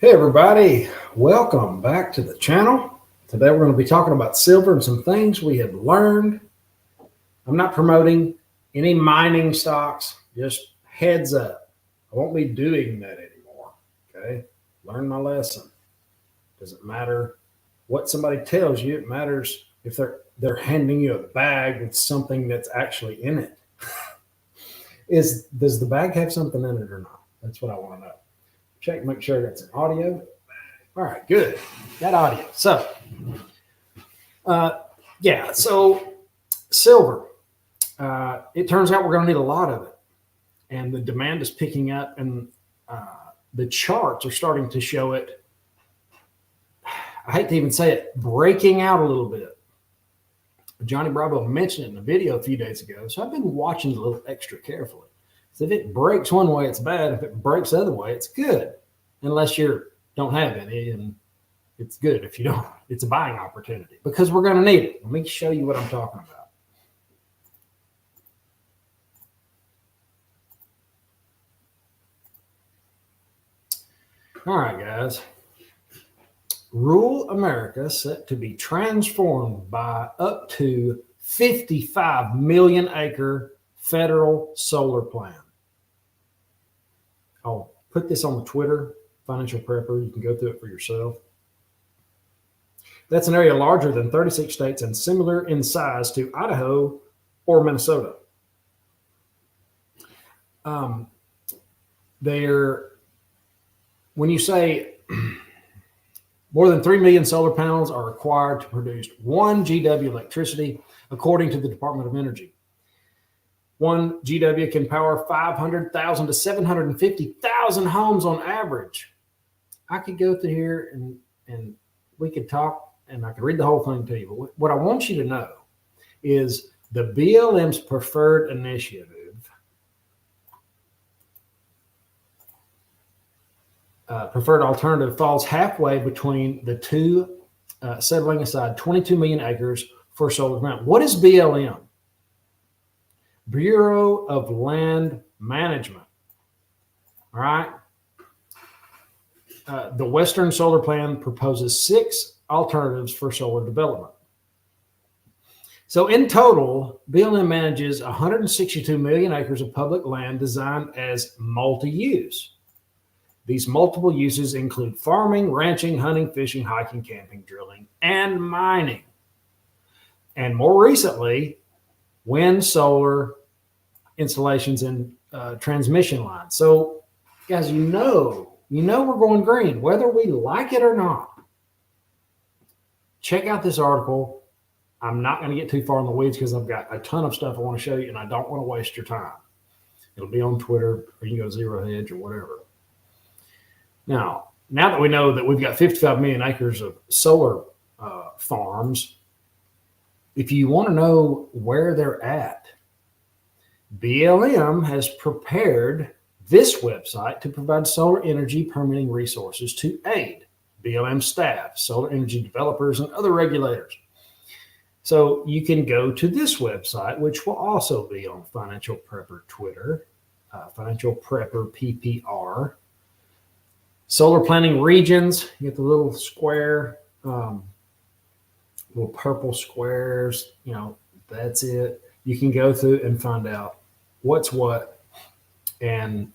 Hey everybody, welcome back to the channel. Today we're going to be talking about silver and some things we have learned. I'm not promoting any mining stocks, just heads up. I won't be doing that anymore. Okay? Learn my lesson. Doesn't matter what somebody tells you, it matters if they're handing you a bag with something that's actually in it. Does the bag have something in it or not? That's what I want to know. Check, make sure that's an audio. All right, good. Got audio. Uh, so silver. It turns out we're going to need a lot of it, and the demand is picking up, and the charts are starting to show it. I hate to even say it, breaking out a little bit. Johnny Bravo mentioned it in a video a few days ago, so I've been watching it a little extra carefully. So if it breaks one way, it's bad. If it breaks the other way, it's good, unless you don't have any, and it's good if you don't. It's a buying opportunity because we're going to need it. Let me show you what I'm talking about. All right, guys. Rural America set to be transformed by up to 55 million acre federal solar plan. I'll put this on the Twitter, Financial Prepper. You can go through it for yourself. That's an area larger than 36 states and similar in size to Idaho or Minnesota. When you say more than 3 million solar panels are required to produce 1 GW electricity, according to the Department of Energy. 1 GW can power 500,000 to 750,000 homes on average. I could go through here and we could talk, and I could read the whole thing to you. But what I want you to know is the BLM's preferred initiative preferred alternative falls halfway between the two, settling aside 22 million acres for solar panels. What is BLM? Bureau of Land Management. All right. The Western Solar Plan proposes 6 alternatives for solar development. So in total, BLM manages 162 million acres of public land designed as multi-use. These multiple uses include farming, ranching, hunting, fishing, hiking, camping, drilling, and mining. And more recently, wind, solar installations, and transmission lines. So, guys, you know we're going green, whether we like it or not. Check out this article. I'm not going to get too far in the weeds because I've got a ton of stuff I want to show you, and I don't want to waste your time. It'll be on Twitter, or you can go Zero Hedge or whatever. Now that we know that we've got 55 million acres of solar farms, if you want to know where they're at, BLM has prepared this website to provide solar energy permitting resources to aid BLM staff, solar energy developers, and other regulators. So you can go to this website, which will also be on Financial Prepper Twitter, Financial Prepper PPR. Solar planning regions, you get the little square, little purple squares, that's it. You can go through and find out what's what and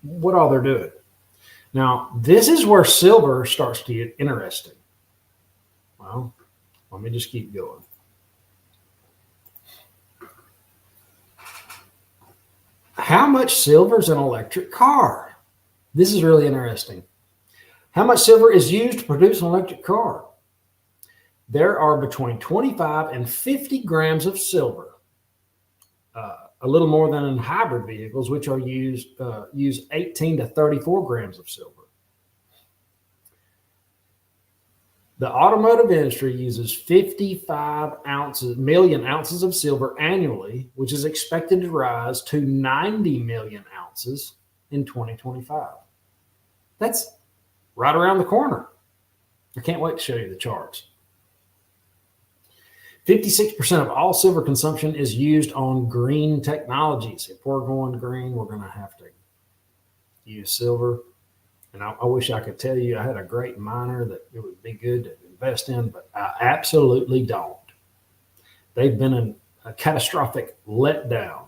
what all they're doing. Now, this is where silver starts to get interesting. Well, let me just keep going. How much silver is an electric car? This is really interesting. How much silver is used to produce an electric car? There are between 25 and 50 grams of silver, a little more than in hybrid vehicles, which are use 18 to 34 grams of silver. The automotive industry uses 55 million ounces of silver annually, which is expected to rise to 90 million ounces in 2025. That's right around the corner. I can't wait to show you the charts. 56% of all silver consumption is used on green technologies. If we're going green, we're going to have to use silver. And I wish I could tell you I had a great miner that it would be good to invest in, but I absolutely don't. They've been a catastrophic letdown.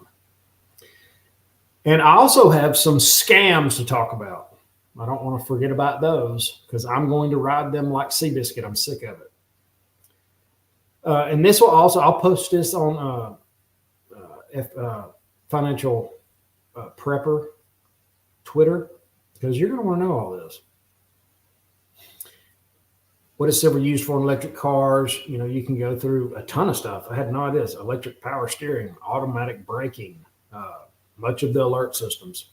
And I also have some scams to talk about. I don't want to forget about those because I'm going to ride them like Seabiscuit. I'm sick of it. And this will also, I'll post this on Financial Prepper Twitter, because you're going to want to know all this. What is silver used for in electric cars? You know, you can go through a ton of stuff. I had no idea. It's electric power steering, automatic braking, much of the alert systems.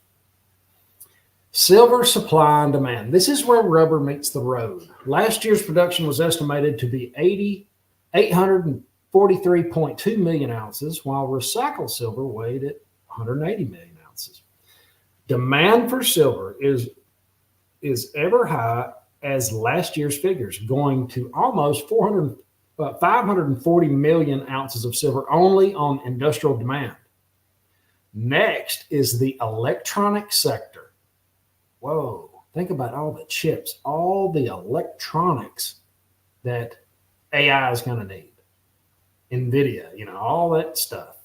Silver supply and demand. This is where rubber meets the road. Last year's production was estimated to be 843.2 million ounces, while recycled silver weighed at 180 million ounces. Demand for silver is ever high as last year's figures, going to almost 540 million ounces of silver only on industrial demand. Next is the electronic sector. Whoa, think about all the chips, all the electronics that AI is going to need. NVIDIA, you know, all that stuff,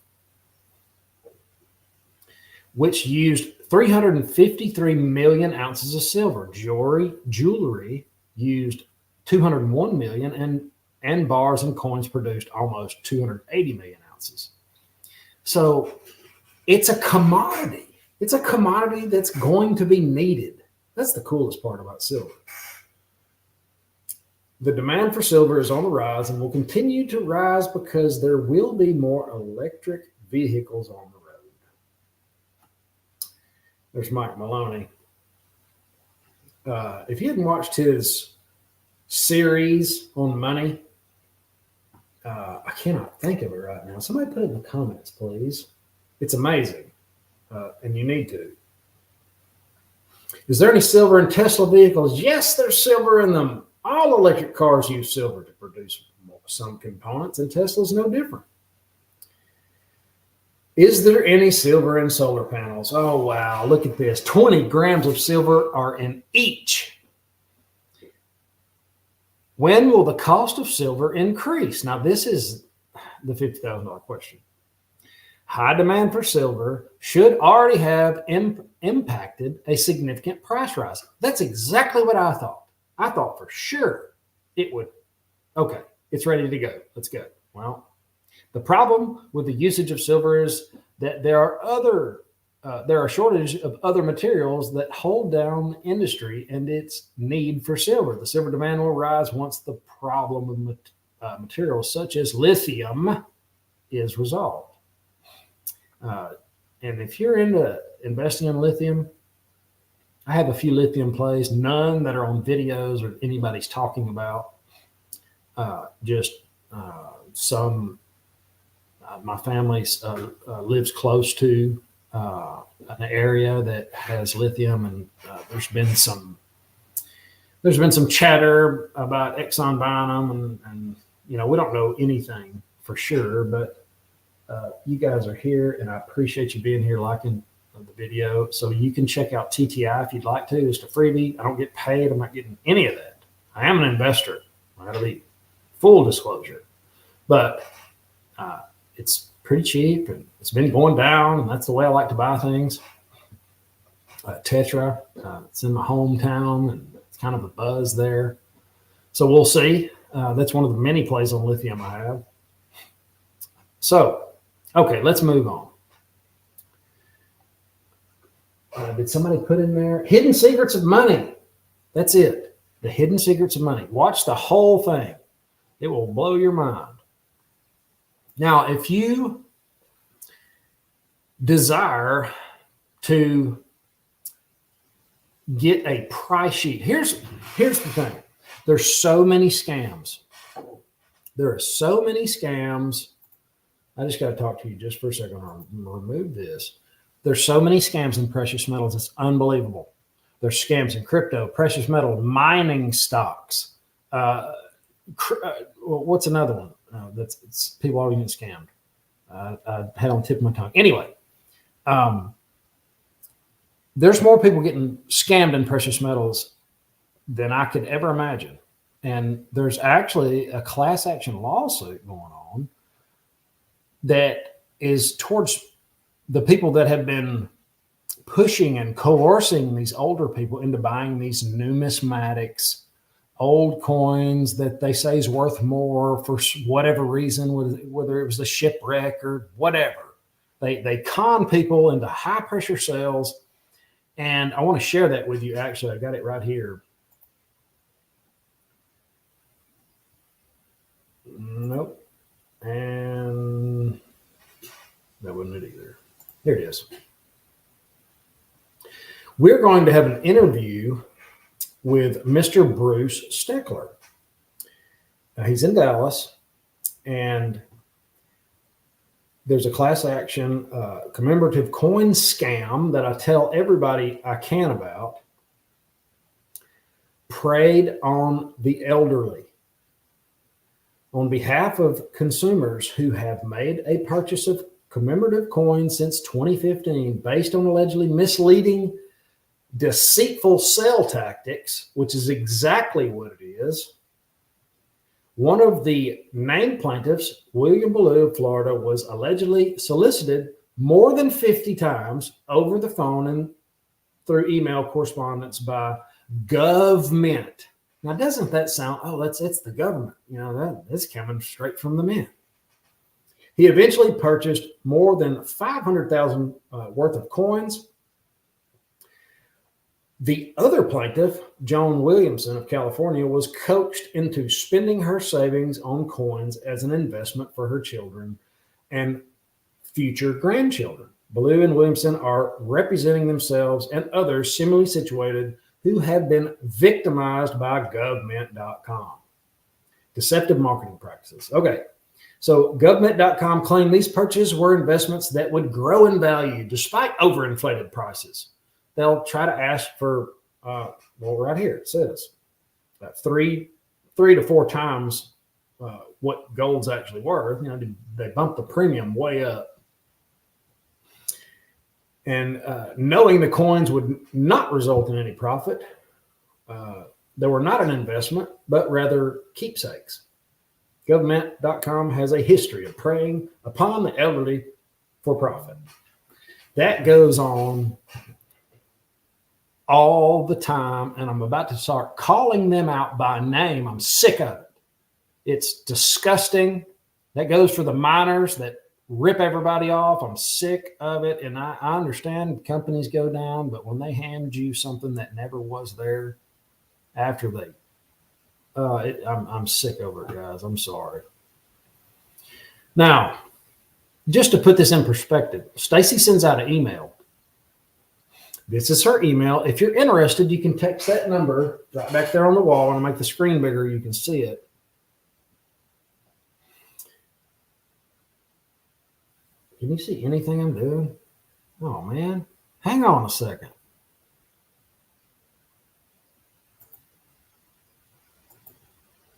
which used 353 million ounces of silver. Jewelry used 201 million, and bars and coins produced almost 280 million ounces. So it's a commodity. It's a commodity that's going to be needed. That's the coolest part about silver. The demand for silver is on the rise and will continue to rise because there will be more electric vehicles on the road. There's Mike Maloney. If you hadn't watched his series on money, I cannot think of it right now. Somebody put it in the comments, please. It's amazing, and you need to. Is there any silver in Tesla vehicles? Yes, there's silver in them. All electric cars use silver to produce some components, and Tesla's no different. Is there any silver in solar panels? Oh, wow. Look at this. 20 grams of silver are in each. When will the cost of silver increase? Now, this is the $50,000 question. High demand for silver should already have impacted a significant price rise. That's exactly what I thought. I thought for sure it would. Okay, it's ready to go. Let's go. Well, the problem with the usage of silver is that there are shortages of other materials that hold down industry and its need for silver. The silver demand will rise once the problem with materials such as lithium is resolved. And if you're into investing in lithium, I have a few lithium plays, none that are on videos or anybody's talking about. Some. My family lives close to an area that has lithium, and there's been some chatter about Exxon buying them, and you know, we don't know anything for sure, but you guys are here, and I appreciate you being here, liking the video. So you can check out TTI if you'd like to. It's a freebie. I don't get paid. I'm not getting any of that. I am an investor. That'll be full disclosure, but it's pretty cheap, and it's been going down, and that's the way I like to buy things. Tetra, it's in my hometown, and it's kind of a buzz there. So we'll see. That's one of the many plays on lithium I have. So, okay, let's move on. Did somebody put in there? Hidden Secrets of Money. That's it. The Hidden Secrets of Money. Watch the whole thing. It will blow your mind. Now, if you desire to get a price sheet, here's the thing. There's so many scams. There are so many scams. I just got to talk to you just for a second. I'm going to remove this. There's so many scams in precious metals. It's unbelievable. There's scams in crypto, precious metal, mining stocks. What's another one? It's people always get scammed. I had on the tip of my tongue. Anyway, there's more people getting scammed in precious metals than I could ever imagine. And there's actually a class action lawsuit going on that is towards the people that have been pushing and coercing these older people into buying these numismatics, old coins that they say is worth more for whatever reason, whether it was a shipwreck or whatever. They con people into high pressure sales. And I want to share that with you. Actually, I got it right here. Nope. And that wasn't it either. Here it is. We're going to have an interview with Mr. Bruce Steckler. He's in Dallas, and there's a class action commemorative coin scam that I tell everybody I can about. Preyed on the elderly. On behalf of consumers who have made a purchase of commemorative coins since 2015 based on allegedly misleading, deceitful sale tactics, which is exactly what it is. One of the named plaintiffs, William Ballou of Florida, was allegedly solicited more than 50 times over the phone and through email correspondence by GovMint. Now, doesn't that sound, it's the government, that's coming straight from the mint. He eventually purchased more than 500,000 worth of coins. The other plaintiff, Joan Williamson of California, was coaxed into spending her savings on coins as an investment for her children and future grandchildren. Ballou and Williamson are representing themselves and others similarly situated who have been victimized by govmint.com. Deceptive marketing practices. Okay, so govmint.com claimed these purchases were investments that would grow in value despite overinflated prices. They'll try to ask for, right here it says, 3 to 4 times what gold's actually worth. They bump the premium way up. And knowing the coins would not result in any profit, they were not an investment, but rather keepsakes. Government.com has a history of preying upon the elderly for profit. That goes on all the time, and I'm about to start calling them out by name. I'm sick of it. It's disgusting. That goes for the miners that rip everybody off. I'm sick of it. And I understand companies go down, but when they hand you something that never was there after they, I'm sick over it, guys. I'm sorry. Now, just to put this in perspective, Stacey sends out an email. This is her email. If you're interested, you can text that number right back there on the wall. And I'll make the screen bigger. You can see it. Can you see anything I'm doing? Oh, man. Hang on a second.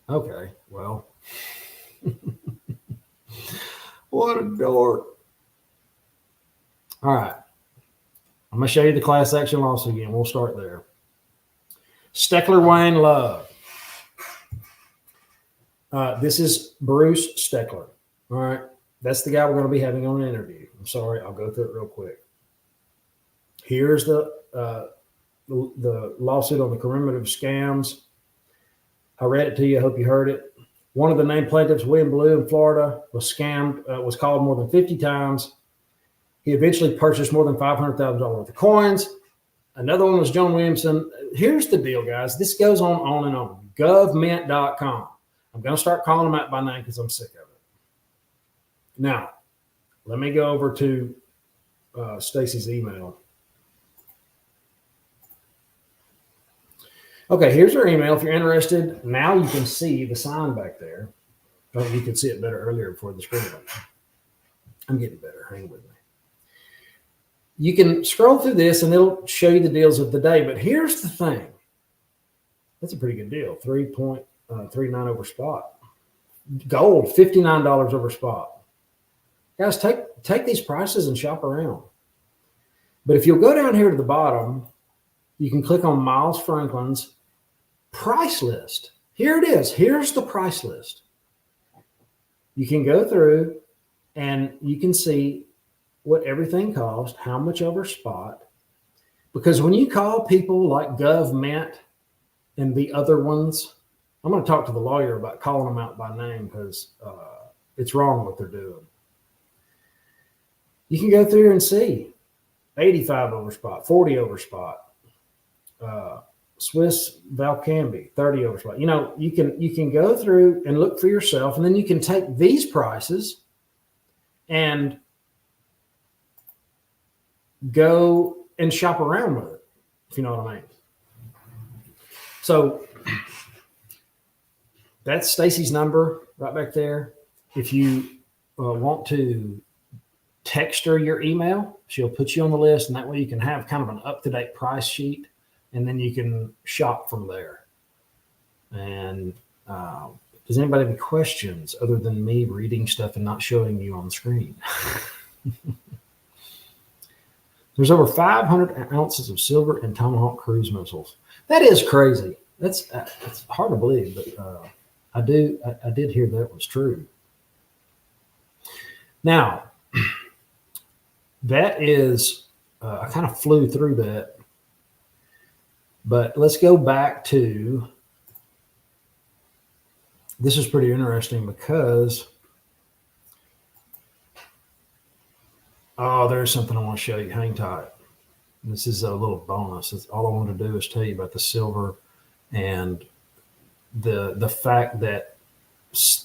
Okay, well. What a dork. All right. I'm going to show you the class action lawsuit again. We'll start there. Steckler Wayne Love. This is Bruce Steckler. All right. That's the guy we're going to be having on an interview. I'm sorry. I'll go through it real quick. Here's the lawsuit on the commemorative scams. I read it to you. I hope you heard it. One of the named plaintiffs, William Ballou in Florida, was scammed, was called more than 50 times. He eventually purchased more than $500,000 worth of coins. Another one was Joan Williamson. Here's the deal, guys. This goes on and on. Govmint.com. I'm going to start calling them out by name because I'm sick of it. Now, let me go over to Stacey's email. Okay, here's her email. If you're interested, now you can see the sign back there. Oh, you could see it better earlier before the screen went. I'm getting better. Hang with me. You can scroll through this and it'll show you the deals of the day. But here's the thing. That's a pretty good deal. 3.39 over spot. Gold, $59 over spot. Guys, take these prices and shop around. But if you'll go down here to the bottom, you can click on Miles Franklin's price list. Here it is. Here's the price list. You can go through and you can see what everything cost, how much over spot. Because when you call people like GovMint and the other ones, I'm going to talk to the lawyer about calling them out by name because it's wrong what they're doing. You can go through and see 85 over spot, 40 over spot, Swiss Valcambi, 30 over spot. You can go through and look for yourself, and then you can take these prices and go and shop around with it, if you know what I mean. So that's Stacey's number right back there. If you want to text her your email, she'll put you on the list, and that way you can have kind of an up-to-date price sheet, and then you can shop from there. And does anybody have any questions other than me reading stuff and not showing you on screen? There's over 500 ounces of silver in Tomahawk cruise missiles. That is crazy. That's hard to believe, but I did hear that was true. Now, that is, I kind of flew through that, but let's go back to, this is pretty interesting because, there's something I want to show you. Hang tight. This is a little bonus. All I wanted to do is tell you about the silver and the fact that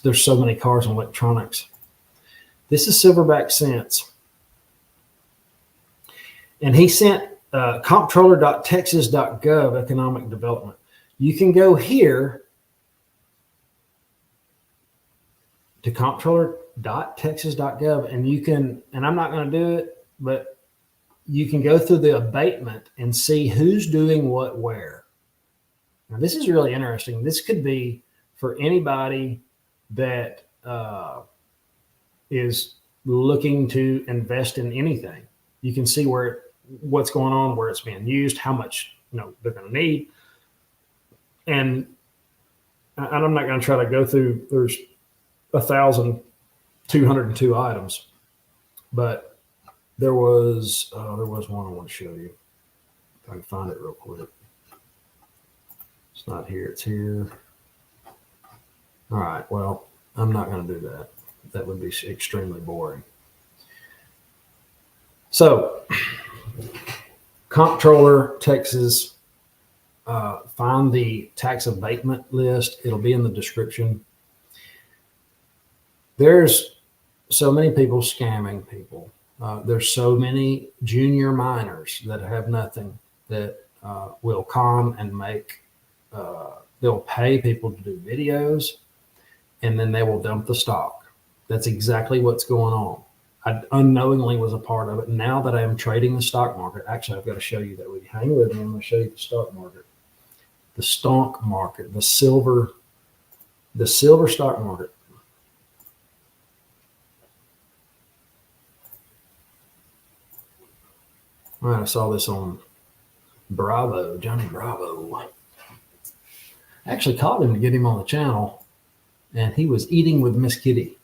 there's so many cars and electronics. This is Silverback Cents. And he sent comptroller.texas.gov economic development. You can go here to comptroller.texas.gov and you can, and I'm not going to do it, but you can go through the abatement and see who's doing what where. Now, this is really interesting. This could be for anybody that is looking to invest in anything. You can see what's going on, where it's being used, how much they're going to need. And I'm not going to try to go through, there's 1,202 items, but there was one I want to show you. If I can find it real quick. It's not here, it's here. All right, well, I'm not going to do that. That would be extremely boring. So, Comptroller, Texas, find the tax abatement list. It'll be in the description. There's so many people scamming people. There's so many junior miners that have nothing that will come and make, they'll pay people to do videos, and then they will dump the stock. That's exactly what's going on. I unknowingly was a part of it. Now that I am trading the stock market, actually, I've got to show you that. Hang with me. I'm going to show you the stock market, the stonk market, the silver stock market. All right, I saw this on Bravo, Johnny Bravo. I actually called him to get him on the channel, and he was eating with Miss Kitty.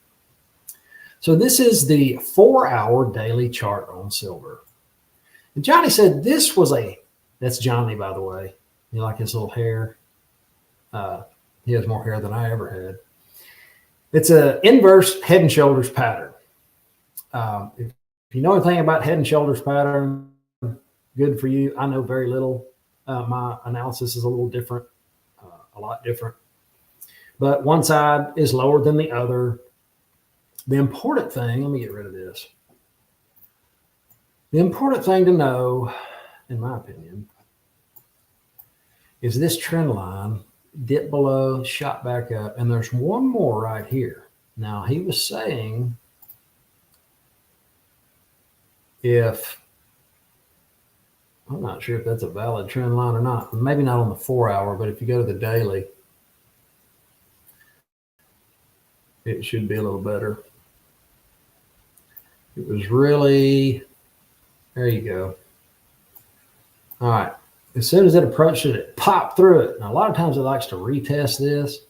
So this is the 4-hour daily chart on silver. And Johnny said this was that's Johnny, by the way. You like his little hair? He has more hair than I ever had. It's an inverse head and shoulders pattern. If you know anything about head and shoulders pattern, good for you. I know very little. My analysis is a little different, a lot different. But one side is lower than the other. The important thing, let me get rid of this. The important thing to know, in my opinion, is this trend line dipped below, shot back up, and there's one more right here. Now, he was saying I'm not sure if that's a valid trend line or not. Maybe not on the 4-hour, but if you go to the daily, it should be a little better. It was really, there you go. All right. As soon as it approached it, it popped through it. Now, a lot of times it likes to retest this.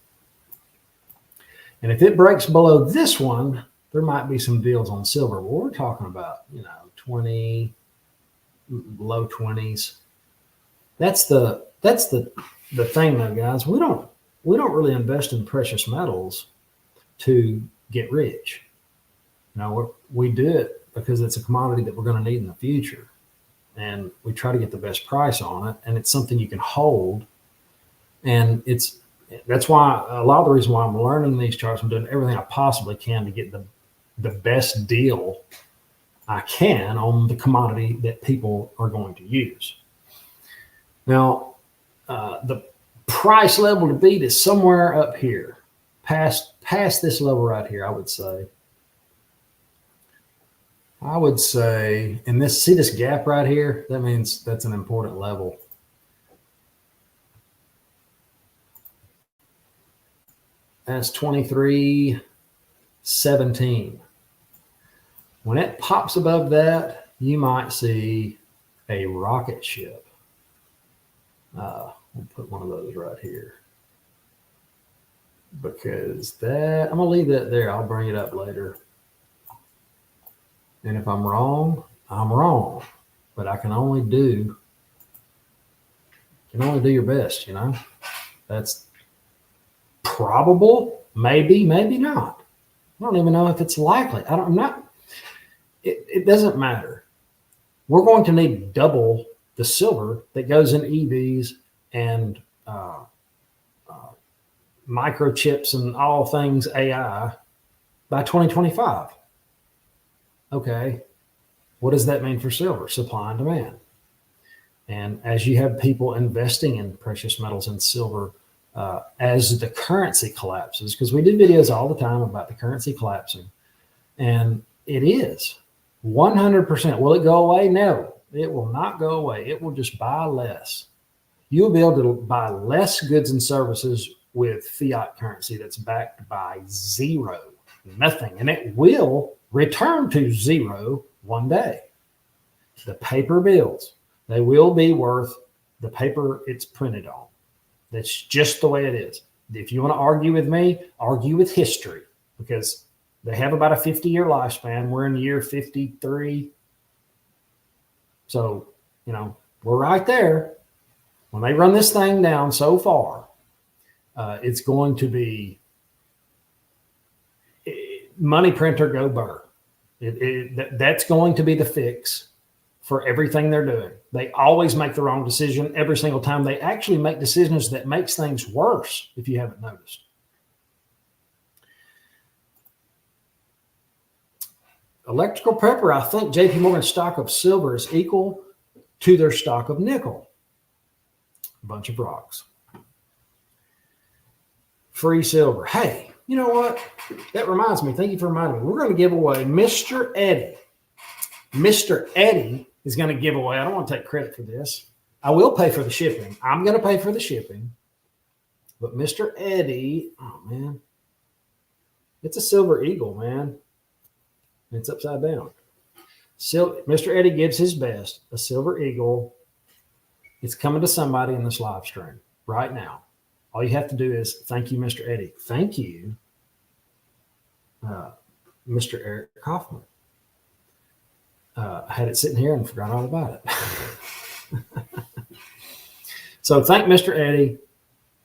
And if it breaks below this one, there might be some deals on silver. Well, we're talking about, 20, low 20s. That's the thing though, guys. We don't really invest in precious metals to get rich. We do it because it's a commodity that we're going to need in the future. And we try to get the best price on it, and it's something you can hold. And that's why a lot of the reason why I'm learning these charts, I'm doing everything I possibly can to get the best deal I can on the commodity that people are going to use. Now, the price level to beat is somewhere up here, past this level right here, I would say. And see this gap right here? That means that's an important level. That's 23.17. When it pops above that, you might see a rocket ship. We'll put one of those right here. Because I'm going to leave that there. I'll bring it up later. And if I'm wrong, I'm wrong. But I can only do your best, That's probable, maybe not. I don't even know if it's likely. It doesn't matter. We're going to need double the silver that goes in EVs and microchips and all things AI by 2025. Okay, what does that mean for silver? Supply and demand. And as you have people investing in precious metals and silver, as the currency collapses, because we do videos all the time about the currency collapsing, and it is 100%. Will it go away? No, it will not go away. It will just buy less. You'll be able to buy less goods and services with fiat currency that's backed by zero, nothing, and it will return to zero one day. The paper bills, they will be worth the paper it's printed on. That's just the way it is. If you want to argue with me, argue with history, because they have about a 50-year lifespan. We're in year 53. So, we're right there. When they run this thing down so far, it's going to be money printer go burr. That's going to be the fix for everything they're doing. They always make the wrong decision every single time. They actually make decisions that makes things worse, if you haven't noticed. Electrical Pepper, I think JP Morgan's stock of silver is equal to their stock of nickel. A bunch of rocks. Free silver. Hey, you know what? That reminds me. Thank you for reminding me. We're going to give away Mr. Eddie. Mr. Eddie is going to give away. I don't want to take credit for this. I will pay for the shipping. I'm going to pay for the shipping. But Mr. Eddie, oh, man. It's a silver eagle, man. It's upside down. Mr. Eddie gives his best. A silver eagle. It's coming to somebody in this live stream right now. All you have to do is thank you, Mr. Eddie. Thank you, Mr. Eric Kaufman. I had it sitting here and forgot all about it. So thank Mr. Eddie,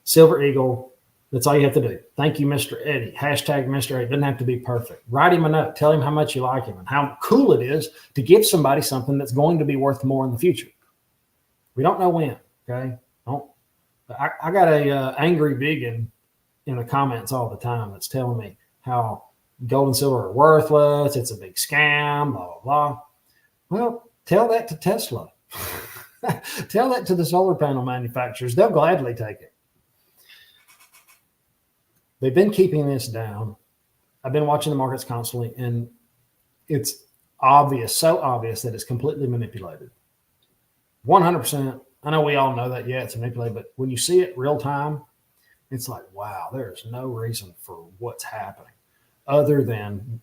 Silver Eagle. That's all you have to do. Thank you, Mr. Eddie. Hashtag Mr. Eddie. It doesn't have to be perfect. Write him a note. Tell him how much you like him and how cool it is to give somebody something that's going to be worth more in the future. We don't know when, okay? I got a angry vegan in the comments all the time that's telling me how gold and silver are worthless. It's a big scam, blah, blah, blah. Well, tell that to Tesla. Tell that to the solar panel manufacturers. They'll gladly take it. They've been keeping this down. I've been watching the markets constantly, and it's obvious, so obvious that it's completely manipulated. 100%. I know we all know that, yeah, it's manipulated, but when you see it real time, it's like, wow, there's no reason for what's happening other than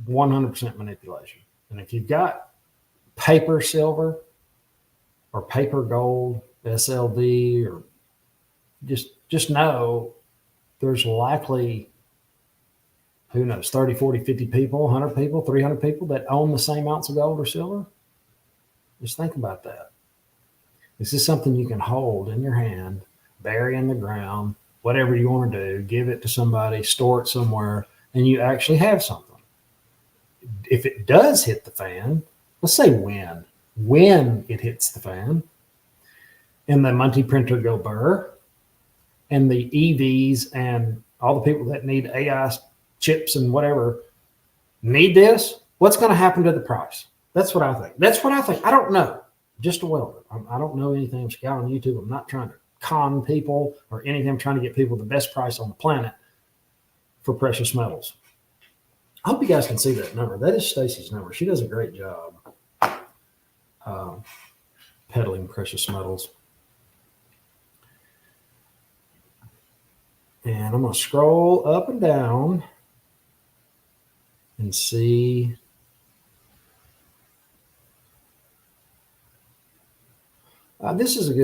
100% manipulation. And if you've got paper silver, or paper gold, SLV, or just know there's likely, who knows, 30, 40, 50 people, 100 people, 300 people that own the same ounce of gold or silver. Just think about that. This is something you can hold in your hand, bury in the ground, whatever you want to do, give it to somebody, store it somewhere, and you actually have something. If it does hit the fan, let's say when it hits the fan, and the money printer go burr, and the EVs and all the people that need AI chips and whatever need this, what's going to happen to the price? That's what I think. I don't know. Just a welder. I don't know anything. I'm scouting on YouTube. I'm not trying to con people or anything. I'm trying to get people the best price on the planet for precious metals. I hope you guys can see that number. That is Stacey's number. She does a great job peddling precious metals. And I'm going to scroll up and down and see. This is a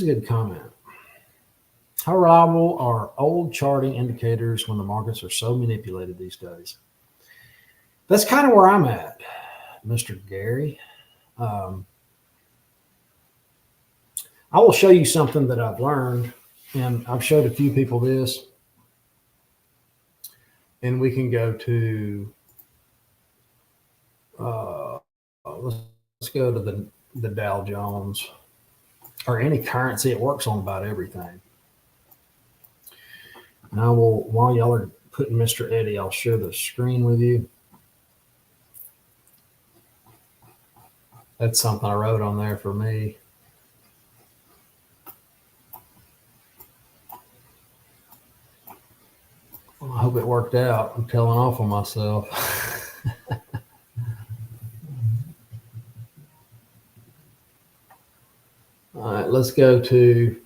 good comment. How reliable are old charting indicators when the markets are so manipulated these days? That's kind of where I'm at, Mr. Gary. I will show you something that I've learned, and I've showed a few people this. And we can go to, let's go to the Dow Jones, or any currency. It works on about everything. And I will, while y'all are putting Mr. Eddie, I'll share the screen with you. That's something I wrote on there for me. Well, I hope it worked out. I'm telling off on myself. All right, let's go to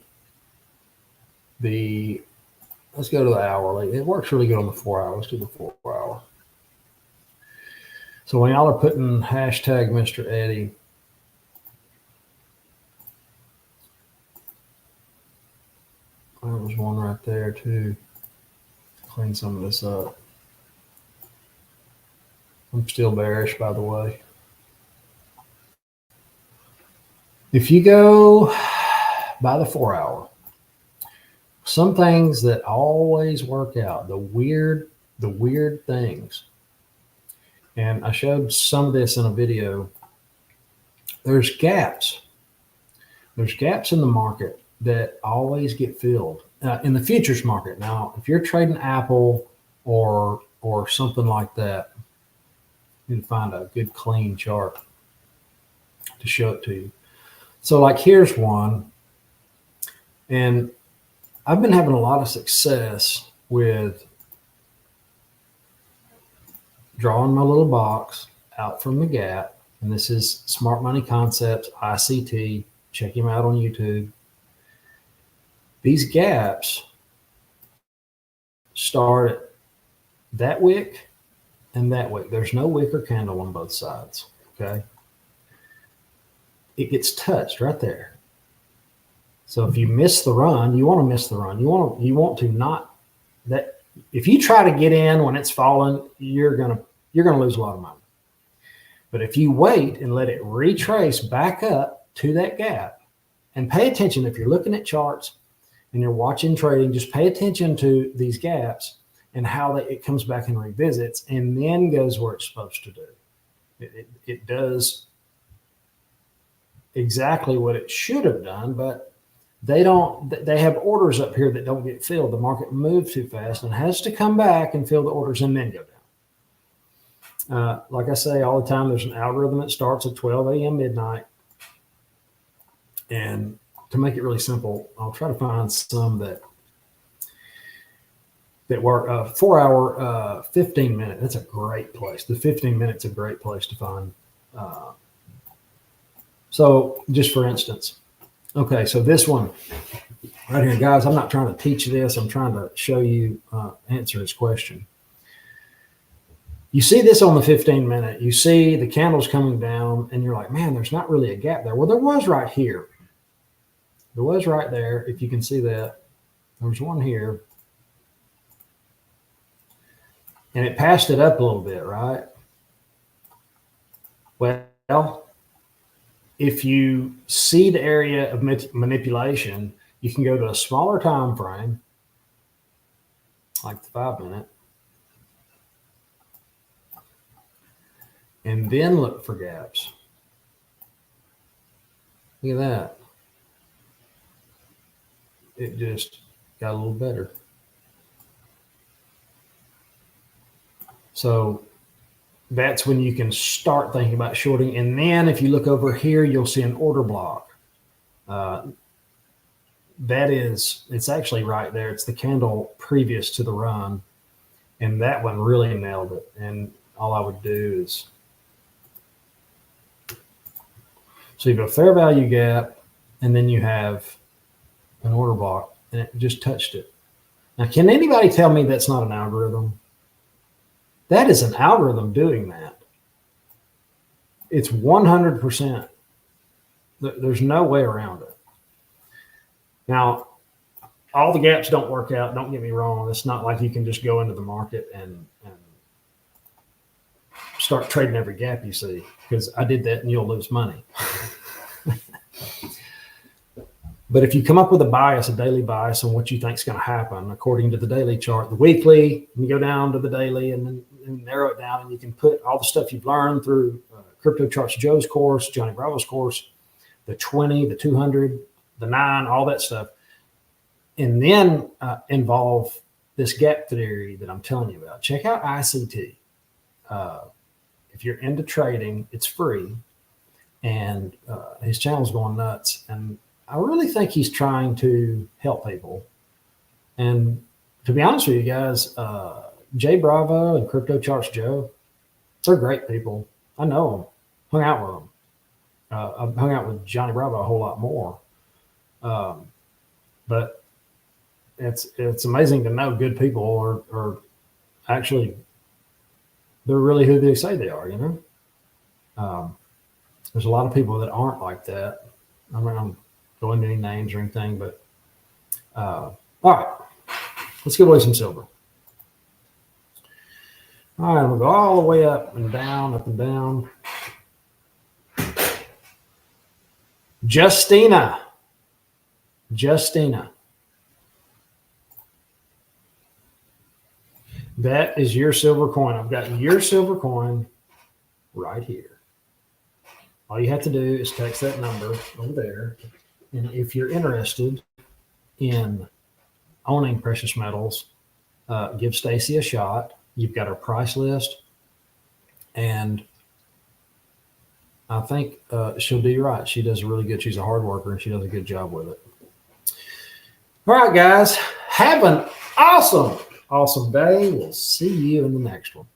the hourly. It works really good on the 4 hour. Let's do the 4 hour. So when y'all are putting hashtag Mr. Eddie, there was one right there too. Clean some of this up. I'm still bearish, by the way. If you go by the 4 hour, some things that always work out, the weird things. And I showed some of this in a video. There's gaps. There's gaps in the market that always get filled. In the futures market. Now, if you're trading Apple or something like that, you need to find a good clean chart to show it to you. So like here's one, and I've been having a lot of success with drawing my little box out from the gap. And this is Smart Money Concepts, ICT. Check him out on YouTube. These gaps start at that wick and that wick. There's no wick or candle on both sides, okay? It gets touched right there. So if you miss the run, you want to miss the run. You want to not, that if you try to get in when it's falling, you're gonna lose a lot of money. But if you wait and let it retrace back up to that gap, and pay attention, if you're looking at charts and you're watching trading, just pay attention to these gaps and how it comes back and revisits and then goes where it's supposed to do. It does exactly what it should have done, but they have orders up here that don't get filled. The market moved too fast and has to come back and fill the orders and then go down. Like I say all the time, there's an algorithm that starts at 12 a.m. midnight. And to make it really simple, I'll try to find some that work. 4 hour, 15 minute. That's a great place. The 15 minutes is a great place to find. So just for instance, okay, so this one right here, guys, I'm not trying to teach this. I'm trying to show you, answer his question. You see this on the 15-minute. You see the candles coming down, and you're like, man, there's not really a gap there. Well, there was right here. There was right there, if you can see that. There's one here. And it passed it up a little bit, right? Well, if you see the area of manipulation, you can go to a smaller time frame, like the 5-minute, and then look for gaps. Look at that. It just got a little better. So that's when you can start thinking about shorting. And then if you look over here, you'll see an order block. It's actually right there. It's the candle previous to the run. And that one really nailed it. And all I would do is, so you have a fair value gap, and then you have an order block, and it just touched it. Now, can anybody tell me that's not an algorithm? That is an algorithm doing that. It's 100%. There's no way around it. Now, all the gaps don't work out. Don't get me wrong. It's not like you can just go into the market and start trading every gap you see, because I did that and you'll lose money. But if you come up with a bias, a daily bias on what you think is going to happen according to the daily chart, the weekly, you go down to the daily and then narrow it down, and you can put all the stuff you've learned through Crypto Charts Joe's course, Johnny Bravo's course, the 20, the 200, the 9, all that stuff, and then involve this gap theory that I'm telling you about. Check out ICT. If you're into trading, it's free, and his channel's going nuts. And I really think he's trying to help people. And to be honest with you guys, Jay Bravo and Crypto Charts Joe, they're great people. I know them, hung out with them. I've hung out with Johnny Bravo a whole lot more. But it's amazing to know good people are actually, they're really who they say they are, you know? There's a lot of people that aren't like that. I mean, I'm going into any names or anything, but all right, let's give away some silver. All right, we'll go all the way up and down, up and down. Justina. That is your silver coin. I've got your silver coin right here. All you have to do is text that number over there. And if you're interested in owning precious metals, give Stacey a shot. You've got her price list, and I think she'll do you right. She does really good. She's a hard worker, and she does a good job with it. All right, guys, have an awesome day. We'll see you in the next one.